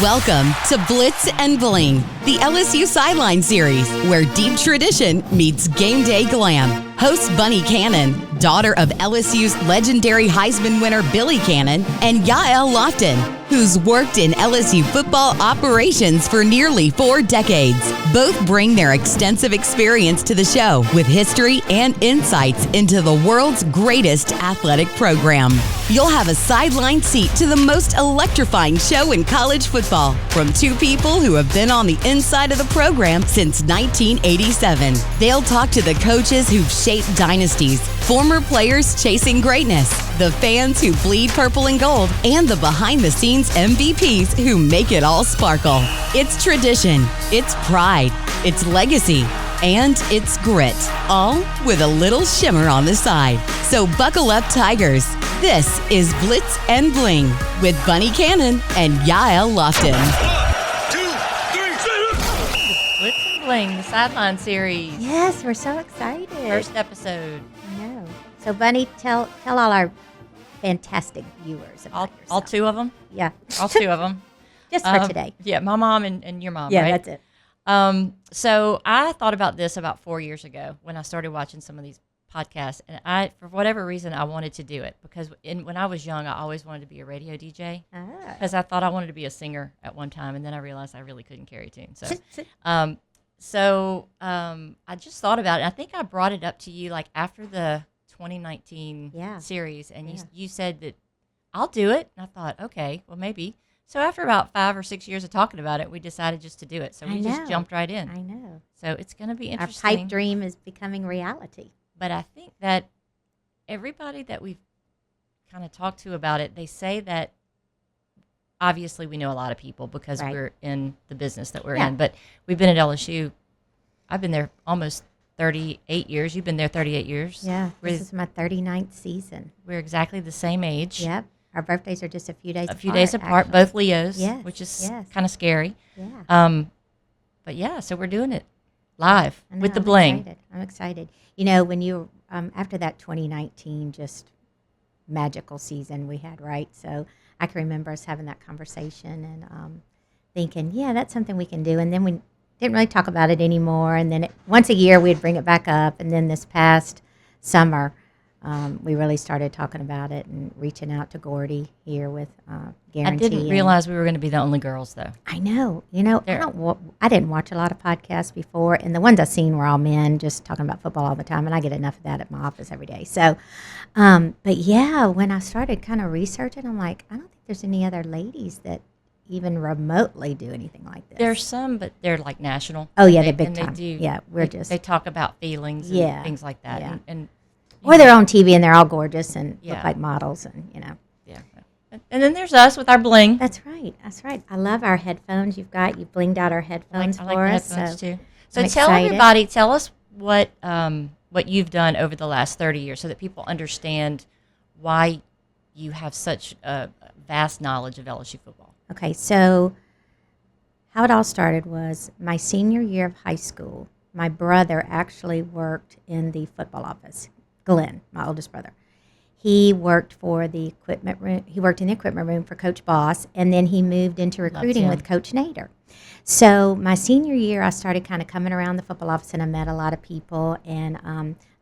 Welcome to Blitz Bling, the LSU Sideline Series, where deep tradition meets game day glam. Host Bunnie Cannon, daughter of LSU's legendary Heisman winner Billy Cannon, and Yael Lofton, who's worked in LSU football operations for nearly 4 decades. Both bring their extensive experience to the show with history and insights into the world's greatest athletic program. You'll have a sideline seat to the most electrifying show in college football from 2 people who have been on the inside of the program since 1987. They'll talk to the coaches who've shaped dynasties, former players chasing greatness, the fans who bleed purple and gold, and the behind-the-scenes MVPs who make it all sparkle. It's tradition, it's pride, it's legacy, and it's grit, all with a little shimmer on the side. So buckle up, Tigers. This is Blitz Bling with Bunnie Cannon and Yael Lofton. 1, 2, 3, Blitz Bling, the Sideline Series. Yes, we're so excited. First episode. I know. So, Bunnie, tell all our fantastic viewers about yourself. All 2 of them? Yeah. All 2 of them. Just for today. Yeah, my mom and your mom, Yeah, right? that's it. So I thought about this about 4 years ago when I started watching some of these podcasts, and for whatever reason, I wanted to do it because when I was young, I always wanted to be a radio DJ because I thought I wanted to be a singer at one time, and then I realized I really couldn't carry a tune. So, I just thought about it. I think I brought it up to you like after the 2019 series, and you said that I'll do it. And I thought, okay, well maybe. So after about 5 or 6 years of talking about it, we decided just to do it. So we just jumped right in. I know. So it's going to be interesting. Our pipe dream is becoming reality. But I think that everybody that we've kind of talked to about it, they say that obviously we know a lot of people because we're in the business that we're in. But we've been at LSU. I've been there almost 38 years. You've been there 38 years. Yeah, this is my 39th season. We're exactly the same age. Yep. Our birthdays are just a few days apart. A few days apart, actually. both Leos, which is kind of scary. Yeah. But yeah, so we're doing it live with the I'm bling. Excited. I'm excited. You know, when you after that 2019 just magical season we had, right? So I can remember us having that conversation and thinking, yeah, that's something we can do. And then we didn't really talk about it anymore. And then once a year we'd bring it back up. And then this past summer, we really started talking about it and reaching out to Gordy here with Guarantee. I didn't realize we were going to be the only girls, though. I know. You know, I didn't watch a lot of podcasts before, and the ones I've seen were all men just talking about football all the time, and I get enough of that at my office every day. So, but yeah, when I started kind of researching, I'm like, I don't think there's any other ladies that even remotely do anything like this. There's some, but they're like national. Oh, yeah, they're big time. Yeah, they talk about feelings and things like that. Yeah. And or they're on TV and they're all gorgeous and look like models and, you know. Yeah. And then there's us with our bling. That's right. That's right. I love our headphones you've blinged out our headphones I like for the us. Headphones too. So I'm tell excited. everybody, tell us what you've done over the last 30 years so that people understand why you have such a vast knowledge of LSU football. Okay, so how it all started was my senior year of high school. My brother actually worked in the football office. Glenn, my oldest brother. He worked for the equipment room. He worked in the equipment room for Coach Boss, and then he moved into recruiting with Coach Nader. So my senior year, I started kind of coming around the football office, and I met a lot of people, and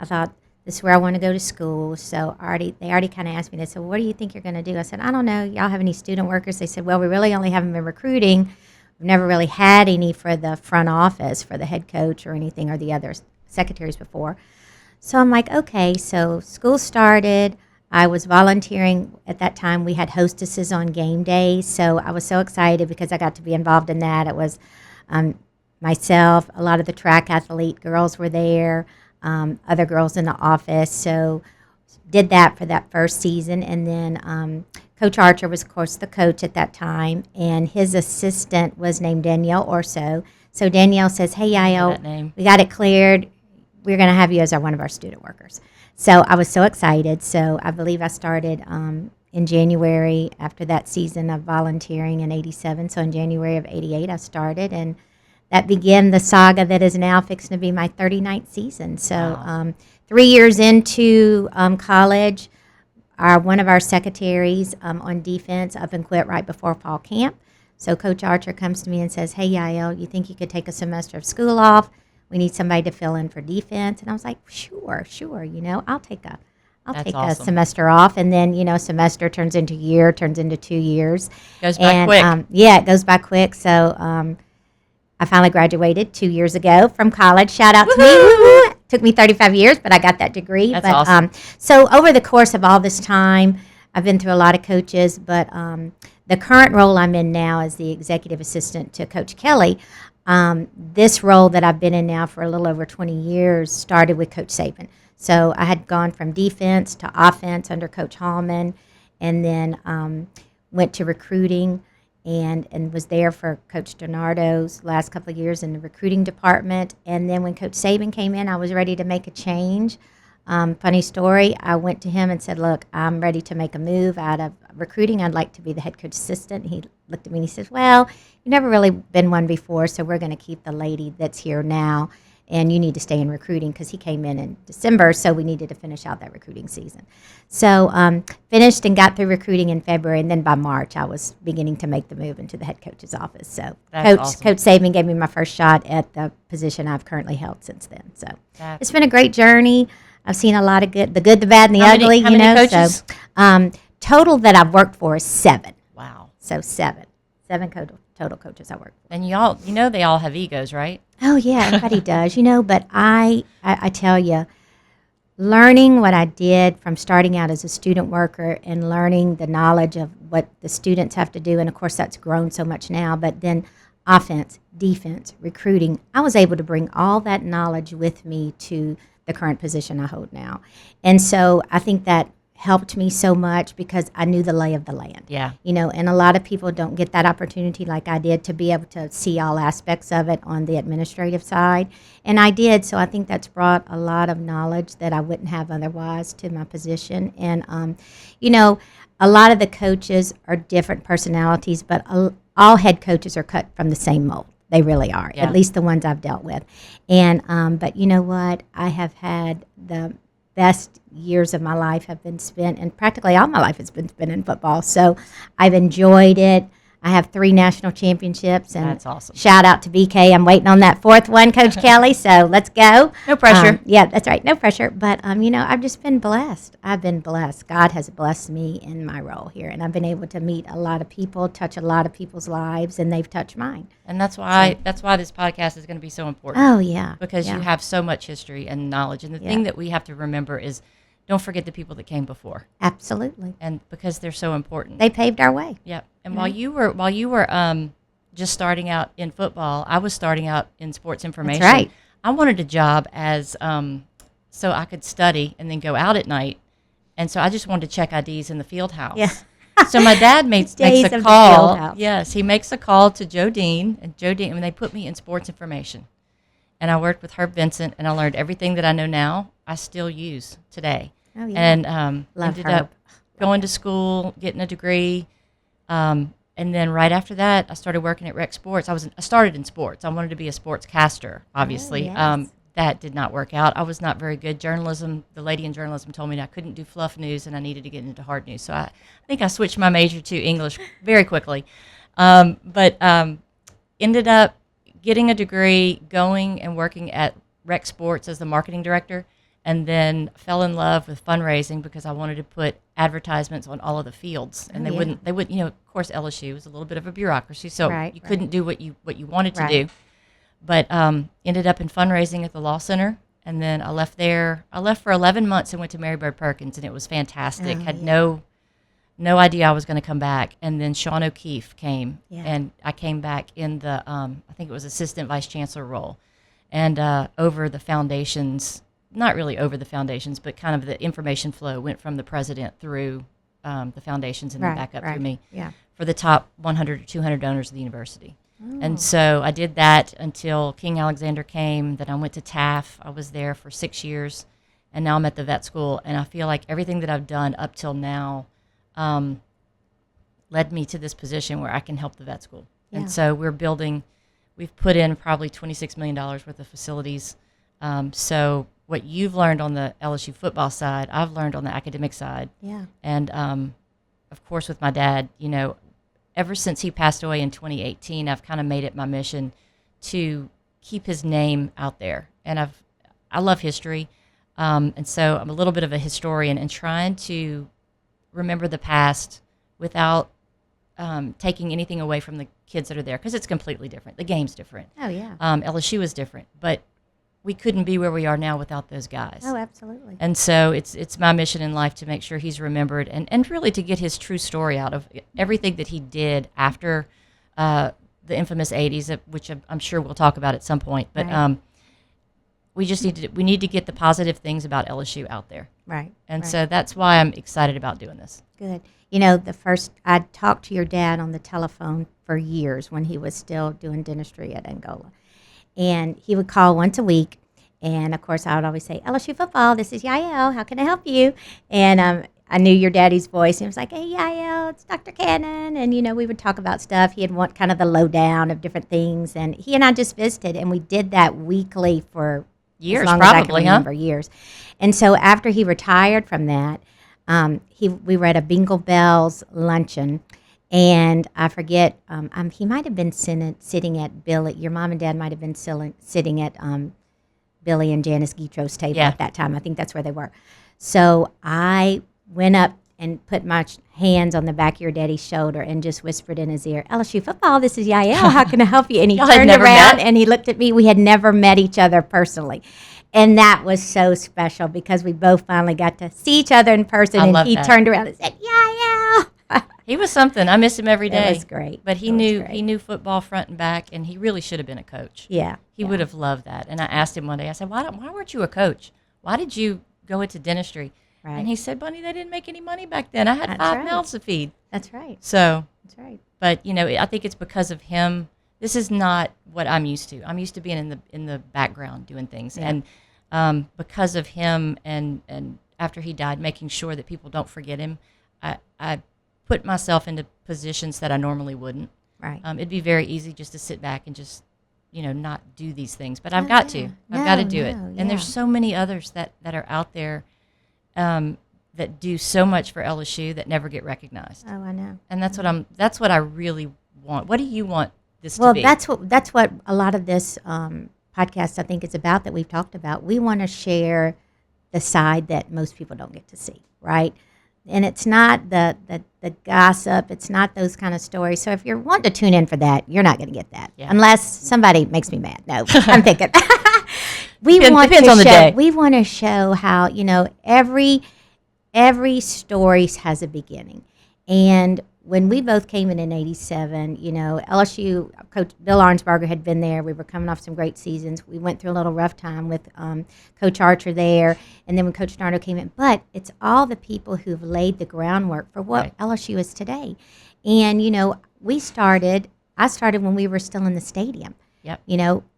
I thought, this is where I want to go to school. So they already kind of asked me, they said, well, what do you think you're going to do? I said, I don't know. Y'all have any student workers? They said, well, we really only haven't been recruiting. We've never really had any for the front office, for the head coach or anything, or the other secretaries before. So I'm like, okay, so school started. I was volunteering at that time. We had hostesses on game days, so I was so excited because I got to be involved in that. It was myself, a lot of the track athlete girls were there, other girls in the office. So did that for that first season, and then Coach Archer was, of course, the coach at that time, and his assistant was named Danielle Orso. So Danielle says, hey, Yael, we got it cleared. We're going to have you as one of our student workers. So I was so excited. So I believe I started in January after that season of volunteering in 87. So in January of 88, I started, and that began the saga that is now fixing to be my 39th season. So 3 years into college, one of our secretaries on defense up and quit right before fall camp. So Coach Archer comes to me and says, hey, Yael, you think you could take a semester of school off? We need somebody to fill in for defense. And I was like, sure, I'll take a semester off. And then, semester turns into year, turns into 2 years. Goes by quick. It goes by quick. So I finally graduated 2 years ago from college. Shout out to me. Woo-hoo. Took me 35 years, but I got that degree. That's awesome. So over the course of all this time, I've been through a lot of coaches, but the current role I'm in now is the executive assistant to Coach Kelly. This role that I've been in now for a little over 20 years started with Coach Saban. So I had gone from defense to offense under Coach Hallman, and then went to recruiting and was there for Coach Donardo's last couple of years in the recruiting department. And then when Coach Saban came in, I was ready to make a change. Funny story, I went to him and said, look, I'm ready to make a move out of recruiting. I'd like to be the head coach assistant. He looked at me and he says, well, you've never really been one before, so we're going to keep the lady that's here now, and you need to stay in recruiting, because he came in December, so we needed to finish out that recruiting season. So finished and got through recruiting in February, and then by March I was beginning to make the move into the head coach's office. So Coach Saban gave me my first shot at the position I've currently held since then. So it's been a great journey. I've seen a lot of the good, the bad, and the ugly. How many coaches? So total that I've worked for is 7. Wow. So 7 total coaches I work for. And y'all, they all have egos, right? Oh yeah, everybody does, But I tell you, learning what I did from starting out as a student worker and learning the knowledge of what the students have to do, and of course that's grown so much now. But then offense, defense, recruiting, I was able to bring all that knowledge with me to the current position I hold now. And so I think that helped me so much because I knew the lay of the land. Yeah. And a lot of people don't get that opportunity like I did to be able to see all aspects of it on the administrative side. And I did, so I think that's brought a lot of knowledge that I wouldn't have otherwise to my position. And, a lot of the coaches are different personalities, but all head coaches are cut from the same mold. They really are, at least the ones I've dealt with. And but you know what? I have had the best years of my life have been spent, and practically all my life has been spent in football. So I've enjoyed it. I have 3 national championships, and that's awesome. Shout out to BK. I'm waiting on that 4th one, Coach Kelly. So let's go. No pressure. Yeah, that's right. No pressure. But I've just been blessed. I've been blessed. God has blessed me in my role here, and I've been able to meet a lot of people, touch a lot of people's lives, and they've touched mine. And that's why this podcast is going to be so important. Oh yeah, because you have so much history and knowledge, and the thing that we have to remember is, don't forget the people that came before. Absolutely. And because they're so important. They paved our way. Yep. And while you were just starting out in football, I was starting out in sports information. That's right. I wanted a job as so I could study and then go out at night. And so I just wanted to check IDs in the field house. Yeah. So my dad makes a Field call. house. Yes, he makes a call to Joe Dean, and they put me in sports information. And I worked with Herb Vincent, and I learned everything that I know now I still use today. Oh, yeah. And Love ended Herb. up going to school, getting a degree, and then right after that, I started working at Rec Sports. I started in sports. I wanted to be a sportscaster, obviously. Oh, yes. That did not work out. I was not very good. Journalism, the lady in journalism told me that I couldn't do fluff news, and I needed to get into hard news. So I think I switched my major to English very quickly. But ended up getting a degree, going and working at Rec Sports as the marketing director, and then fell in love with fundraising because I wanted to put advertisements on all of the fields, and they wouldn't. Of course, LSU was a little bit of a bureaucracy, so you couldn't do what you wanted to do. But ended up in fundraising at the Law Center, and then I left there. I left for 11 months and went to Mary Bird Perkins, and it was fantastic. Had no idea I was going to come back. And then Sean O'Keefe came, and I came back in the I think it was assistant vice chancellor role, and over the foundations. Not really over the foundations, but kind of the information flow went from the president through the foundations and then back up through me for the top 100 or 200 donors of the university. Oh. And so I did that until King Alexander came. Then I went to TAF. I was there for 6 years, and now I'm at the vet school. And I feel like everything that I've done up till now led me to this position where I can help the vet school. Yeah. And so we've put in probably $26 million worth of facilities. So what you've learned on the LSU football side, I've learned on the academic side. Yeah. And, of course, with my dad, ever since he passed away in 2018, I've kind of made it my mission to keep his name out there. And I love history. And so I'm a little bit of a historian and trying to remember the past without taking anything away from the kids that are there, because it's completely different. The game's different. Oh, yeah. LSU is different. But we couldn't be where we are now without those guys. Oh, absolutely. And so it's my mission in life to make sure he's remembered and really to get his true story out of everything that he did after the infamous 80s, which I'm sure we'll talk about at some point. But right. We just need to get the positive things about LSU out there. Right. And right. so that's why I'm excited about doing this. Good. I talked to your dad on the telephone for years when he was still doing dentistry at Angola. And he would call once a week. And, of course, I would always say, LSU Football, this is Yael. How can I help you? And I knew your daddy's voice. And he was like, hey, Yael, it's Dr. Cannon. And, we would talk about stuff. He'd want kind of the lowdown of different things. And he and I just visited. And we did that weekly for years, as long probably, as I can remember, years. And so after he retired from that, we were at a Bingle Bells luncheon. And I forget, he might have been sitting at Billy. Your mom and dad might have been sitting at Billy and Janice Guitro's table at that time. I think that's where they were. So I went up and put my hands on the back of your daddy's shoulder and just whispered in his ear, LSU Football, this is Yael. How can I help you? And he turned around and he looked at me. We had never met each other personally. And that was so special because we both finally got to see each other in person. And he turned around and said, Yael. He was something. I miss him every day. It was great. But he knew football front and back, and he really should have been a coach. Yeah. He would have loved that. And I asked him one day, I said, why weren't you a coach? Why did you go into dentistry? Right. And he said, Bunnie, they didn't make any money back then. I had five mouths to feed. That's right. So. That's right. But, I think it's because of him. This is not what I'm used to. I'm used to being in the background doing things. Yeah. And because of him and after he died, making sure that people don't forget him, I put myself into positions that I normally wouldn't. Right. It'd be very easy just to sit back and just, not do these things. But I've got to. I've got to do it. And there's so many others that are out there that do so much for LSU that never get recognized. Oh, I know. And that's what I really want. What do you want this to be? Well, that's what a lot of this podcast I think is about that we've talked about. We want to share the side that most people don't get to see, right? And it's not the gossip. It's not those kind of stories. So if you're wanting to tune in for that, you're not going to get that unless somebody makes me mad. No, I'm thinking. Depends on the day. We want to show how every story has a beginning. And when we both came in '87, LSU Coach Bill Arnsberger had been there. We were coming off some great seasons. We went through a little rough time with Coach Archer there, and then when Coach Nardo came in. But it's all the people who've laid the groundwork for what LSU is today. And I started when we were still in the stadium. Yep.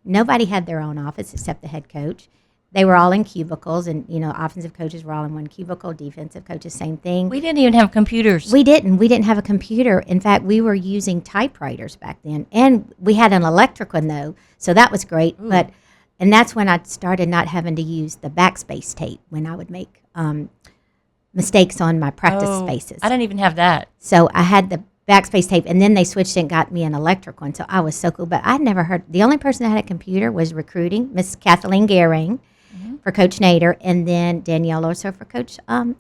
Nobody had their own office except the head coach. They were all in cubicles, and, offensive coaches were all in one cubicle, defensive coaches, same thing. We didn't even have computers. We didn't have a computer. In fact, we were using typewriters back then, and we had an electric one, though, so that was great. Ooh. And that's when I started not having to use the backspace tape when I would make mistakes on my practice spaces. I didn't even have that. So I had the backspace tape, and then they switched and got me an electric one, so I was so cool. But I'd never heard, the only person that had a computer was recruiting, Miss Kathleen Gehring, for Coach Nader, and then Danielle also for Coach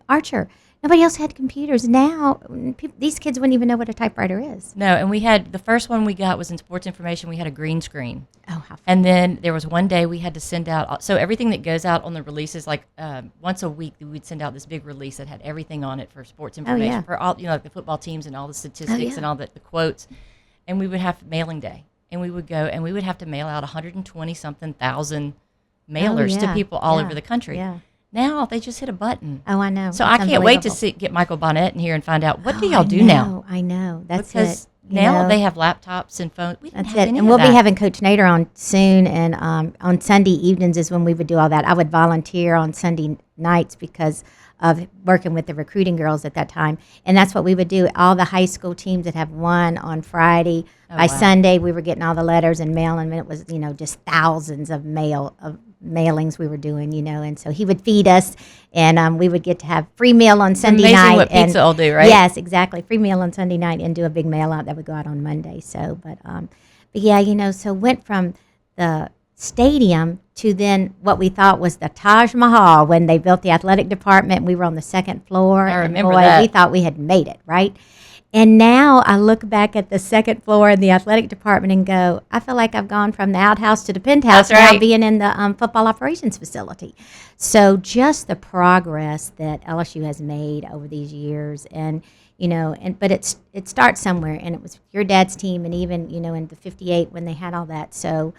Archer. Nobody else had computers. Now, these kids wouldn't even know what a typewriter is. No, and we had, the first one we got was in sports information. We had a green screen. Oh, how fun. And then there was one day we had to send out, so everything that goes out on the releases, like once a week, we'd send out this big release that had everything on it for sports information, for all, like the football teams and all the statistics and all the quotes. And we would have mailing day. And we would go, and we would have to mail out 120-something thousand mailers to people all over the country. Yeah. Now they just hit a button. Oh, I know. So I can't wait to get Michael Bonnet in here and find out, what do y'all do now? I know. That's because now they have laptops and phones. We didn't have any and we'll be having Coach Nader on soon. And on Sunday evenings is when we would do all that. I would volunteer on Sunday nights because of working with the recruiting girls at that time. And that's what we would do. All the high school teams that have won on Friday. By Sunday, we were getting all the letters and mail. And it was, just thousands of mail of mailings we were doing, and so he would feed us, and we would get to have free meal on Sunday night. Amazing what pizza will do, right? Yes, exactly. Free meal on Sunday night and do a big mail out that would go out on Monday. So, but yeah, so went from the stadium to then what we thought was the Taj Mahal when they built the athletic department. We were on the second floor. I remember and boy, that. We thought we had made it, right? And now I look back at the second floor in the athletic department and go, I feel like I've gone from the outhouse to the penthouse. That's right. Now being in the football operations facility. So just the progress that LSU has made over these years, and but it starts somewhere, and it was your dad's team, and even in the '58 when they had all that. So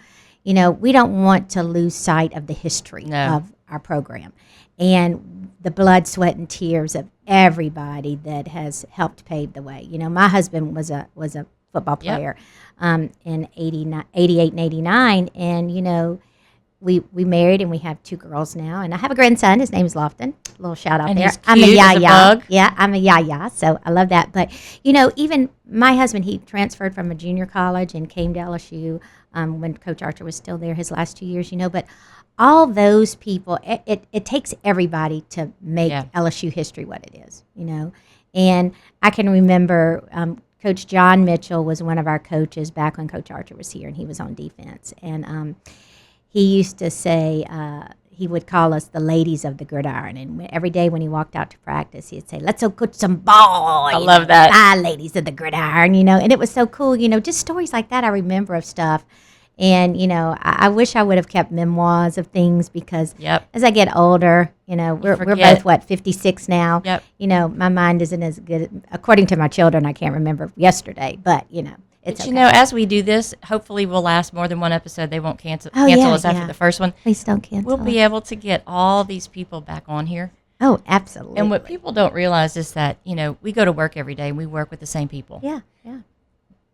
we don't want to lose sight of the history of our program and the blood, sweat, and tears of everybody that has helped pave the way. My husband was a football player in 88 and 89, and we married, and we have 2 girls now, and I have a grandson. His name is Lofton. A little shout out and there. He's cute I'm a Yael. Yeah, I'm a Yael, so I love that. But even my husband, he transferred from a junior college and came to LSU when Coach Archer was still there his last 2 years. But all those people, it takes everybody to make LSU history what it is. And I can remember Coach John Mitchell was one of our coaches back when Coach Archer was here, and he was on defense, and he used to say, he would call us the ladies of the gridiron. And every day when he walked out to practice, he'd say, let's go coach some ball. I love that. Ah, ladies of the gridiron, And it was so cool, just stories like that I remember of stuff. And, I wish I would have kept memoirs of things because as I get older, we're both, 56 now. Yep. My mind isn't as good. According to my children, I can't remember yesterday, but, it's but okay. as we do this, hopefully we'll last more than one episode. They won't cancel us after the first one. Please don't cancel. We'll be able to get all these people back on here. Oh, absolutely. And what people don't realize is that, we go to work every day and we work with the same people. Yeah.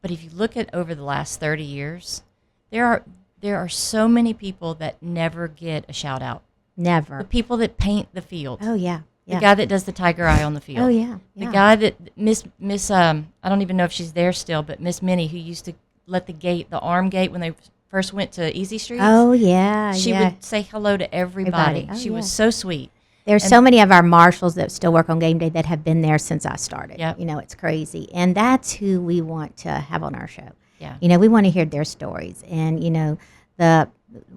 But if you look at over the last 30 years, there are so many people that never get a shout out. Never. The people that paint the field. Oh, yeah. The guy that does the tiger eye on the field. Oh, yeah. The guy that Miss I don't even know if she's there still, but Miss Minnie, who used to let the arm gate when they first went to Easy Street. Oh, yeah. She would say hello to everybody. Oh, she was so sweet. There's so many of our marshals that still work on game day that have been there since I started. Yep. It's crazy. And that's who we want to have on our show. Yeah. We want to hear their stories. And,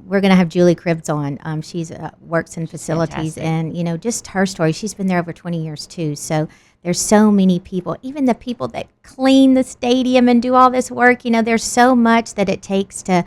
we're going to have Julie Cribbs on. She's works in facilities, fantastic. And, just her story. She's been there over 20 years, too. So there's so many people, even the people that clean the stadium and do all this work. There's so much that it takes to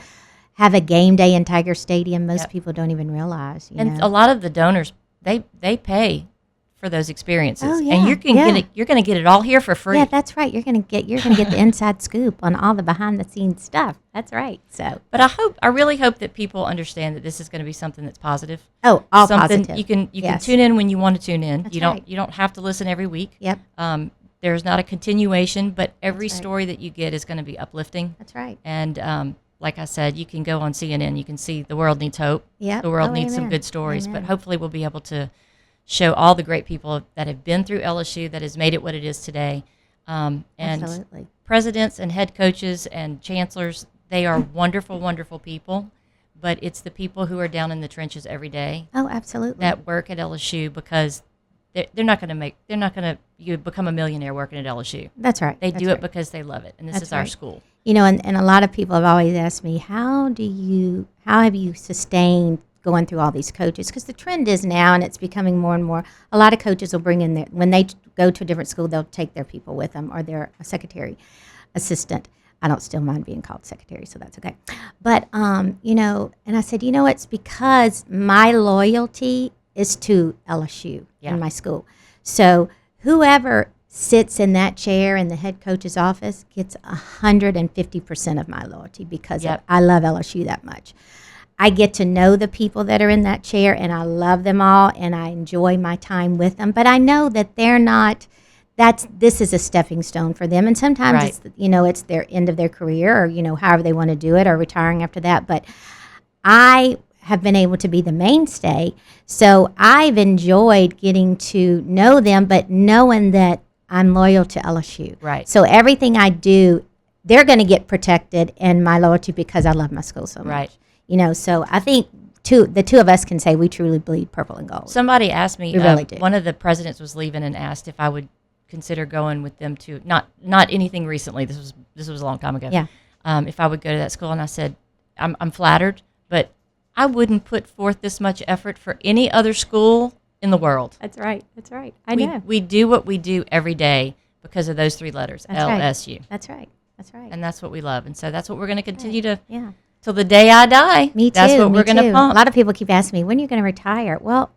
have a game day in Tiger Stadium. Most people don't even realize. And a lot of the donors, they pay for those experiences. Oh, yeah. And you're going to get it all here for free. Yeah, that's right. You're going to get the inside scoop on all the behind the scenes stuff. That's right. So, but I really hope that people understand that this is going to be something that's positive. Oh, all something positive. You can tune in when you want to tune in. That's you don't have to listen every week. Yep. There's not a continuation, but every story that you get is going to be uplifting. That's right. And like I said, you can go on CNN. You can see the world needs hope. Yep. The world Oh, needs some amen. good stories. Amen. But hopefully we'll be able to show all the great people that have been through LSU that has made it what it is today. And Absolutely. presidents and head coaches and chancellors, they are wonderful, wonderful people. But it's the people who are down in the trenches every day Oh, absolutely. that work at LSU because they're not going to become a millionaire working at LSU. That's right. They That's do right. it because they love it, and this That's is our right. school. And a lot of people have always asked me, how have you sustained going through all these coaches? Because the trend is now, and it's becoming more and more, a lot of coaches will bring in when they go to a different school, they'll take their people with them or their secretary, assistant. I don't still mind being called secretary, so that's okay. But, and I said, it's because my loyalty is to LSU and my school. So whoever sits in that chair in the head coach's office gets 150% of my loyalty because I love LSU that much. I get to know the people that are in that chair, and I love them all, and I enjoy my time with them. But I know that they're not. This is a stepping stone for them, and sometimes it's it's their end of their career, or however they want to do it, or retiring after that. But I have been able to be the mainstay, so I've enjoyed getting to know them, but knowing that I'm loyal to LSU. Right. So everything I do, they're going to get protected, and my loyalty because I love my school so much. Right. So I think the two of us can say we truly bleed purple and gold. Somebody asked me, We really do. one of the presidents was leaving and asked if I would consider going with them to, not anything recently, this was a long time ago. Yeah. If I would go to that school, and I said, I'm flattered, but I wouldn't put forth this much effort for any other school in the world. That's right. That's right. I know. We do what we do every day because of those 3 letters, That's right. LSU. That's right. That's right. And that's what we love. And so that's what we're going to continue to, Yeah. till the day I die. Me too. That's what we're going to A pump. lot of people keep asking me, when are you going to retire? Well,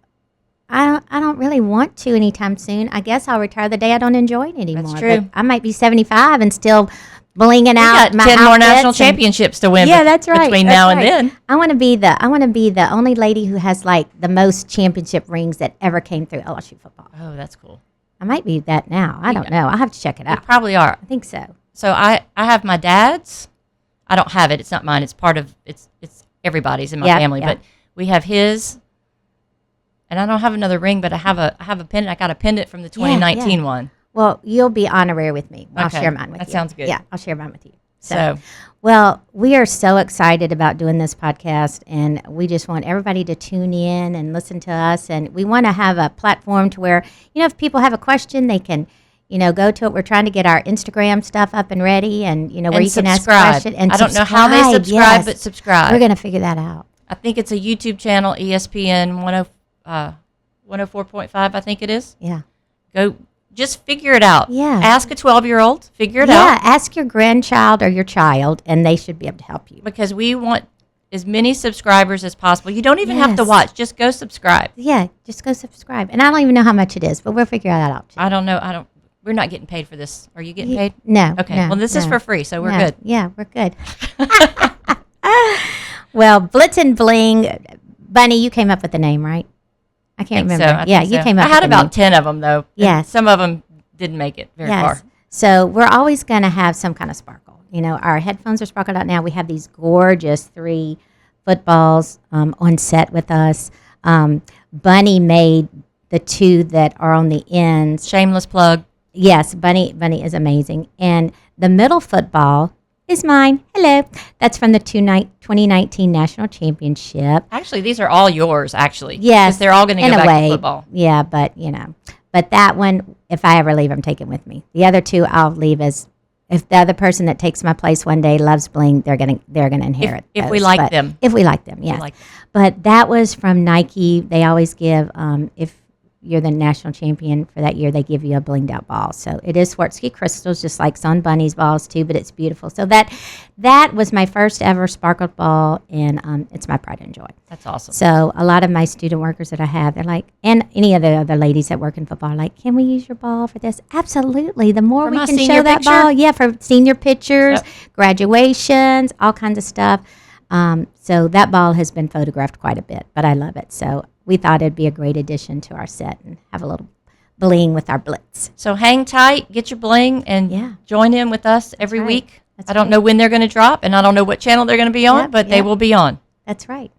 I don't really want to anytime soon. I guess I'll retire the day I don't enjoy it anymore. That's true. But I might be 75 and still blinging out We got my 10 more outfits national and- championships to win. Yeah, that's right. Between That's now right. and then. I want to be the only lady who has like the most championship rings that ever came through LSU football. Oh, that's cool. I might be that now. I don't know. I'll have to check it You out. probably are. I think so. So I have my dad's. I don't have it. It's not mine. It's part of it's everybody's in my family. Yeah. But we have his, and I don't have another ring, but I have a pendant. I got a pendant from the 2019 one. Well, you'll be honorary with me. I'll Okay. share mine with you. That sounds good. Yeah, I'll share mine with you. So Well, we are so excited about doing this podcast, and we just want everybody to tune in and listen to us. And we want to have a platform to where, if people have a question, they can, go to it. We're trying to get our Instagram stuff up and ready, and where you can ask questions. And I don't know how they subscribe, yes. but subscribe. We're going to figure that out. I think it's a YouTube channel, ESPN 104.5. I think it is. Yeah. Go. Just figure it out. Yeah. Ask a 12-year-old. Figure it Yeah. out. Ask your grandchild or your child, and they should be able to help you. Because we want as many subscribers as possible. You don't even have to Yes. watch. Just go subscribe. Yeah. Just go subscribe. And I don't even know how much it is, but we'll figure that out. I don't know. We're not getting paid for this. Are you getting paid? No. Okay. no, Well, this is no. for free, so we're No. good. Yeah, we're good. Well, Blitz and Bling, Bunnie, you came up with the name, right? I can't remember. I Yeah, think you so. came up I with had the about name. 10 of them, though. and Yes. Some of them didn't make it very far. So we're always going to have some kind of sparkle. Our headphones are sparkled out now. We have these gorgeous 3 footballs on set with us. Bunnie made the 2 that are on the ends. Shameless plug. Yes, Bunnie is amazing. And the middle football is mine. Hello. That's from the 2019 National Championship. Actually, these are all yours, actually. Yes. 'Cause they're all going to in go a back way. to football. Yeah, but but that one, if I ever leave, I'm taking with me. The other 2 I'll leave as, if the other person that takes my place one day loves Bling, they're gonna inherit. If we those. like But them. If we like them, yes. like them. But that was from Nike. They always give, if you're the national champion for that year, they give you a blinged out ball. So it is Swarovski crystals, just like Son Bunnie's balls too, but it's beautiful. So that was my first ever sparkled ball, and it's my pride and joy. That's awesome. So a lot of my student workers that I have, they're like, and any of the other ladies that work in football are like, can we use your ball for this? Absolutely. The more For we my can senior show that picture? ball, yeah, for senior pictures, Yep. graduations, all kinds of stuff. So that ball has been photographed quite a bit, but I love it. So we thought it'd be a great addition to our set and have a little bling with our Blitz. So hang tight, get your bling, and Yeah. join in with us every right. week. That's I don't right. know when they're going to drop, and I don't know what channel they're going to be on, Yep, but they yep. will be on. That's right.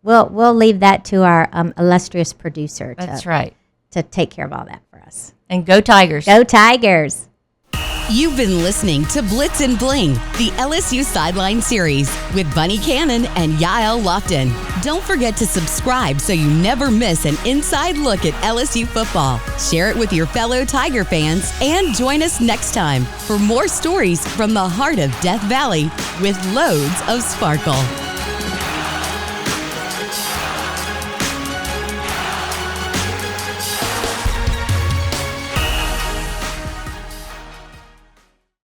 We'll leave that to our illustrious producer That's right. to take care of all that for us. And go Tigers. Go Tigers! You've been listening to Blitz and Bling, the LSU Sideline Series with Bunnie Cannon and Yael Lofton. Don't forget to subscribe so you never miss an inside look at LSU football. Share it with your fellow Tiger fans and join us next time for more stories from the heart of Death Valley with loads of sparkle.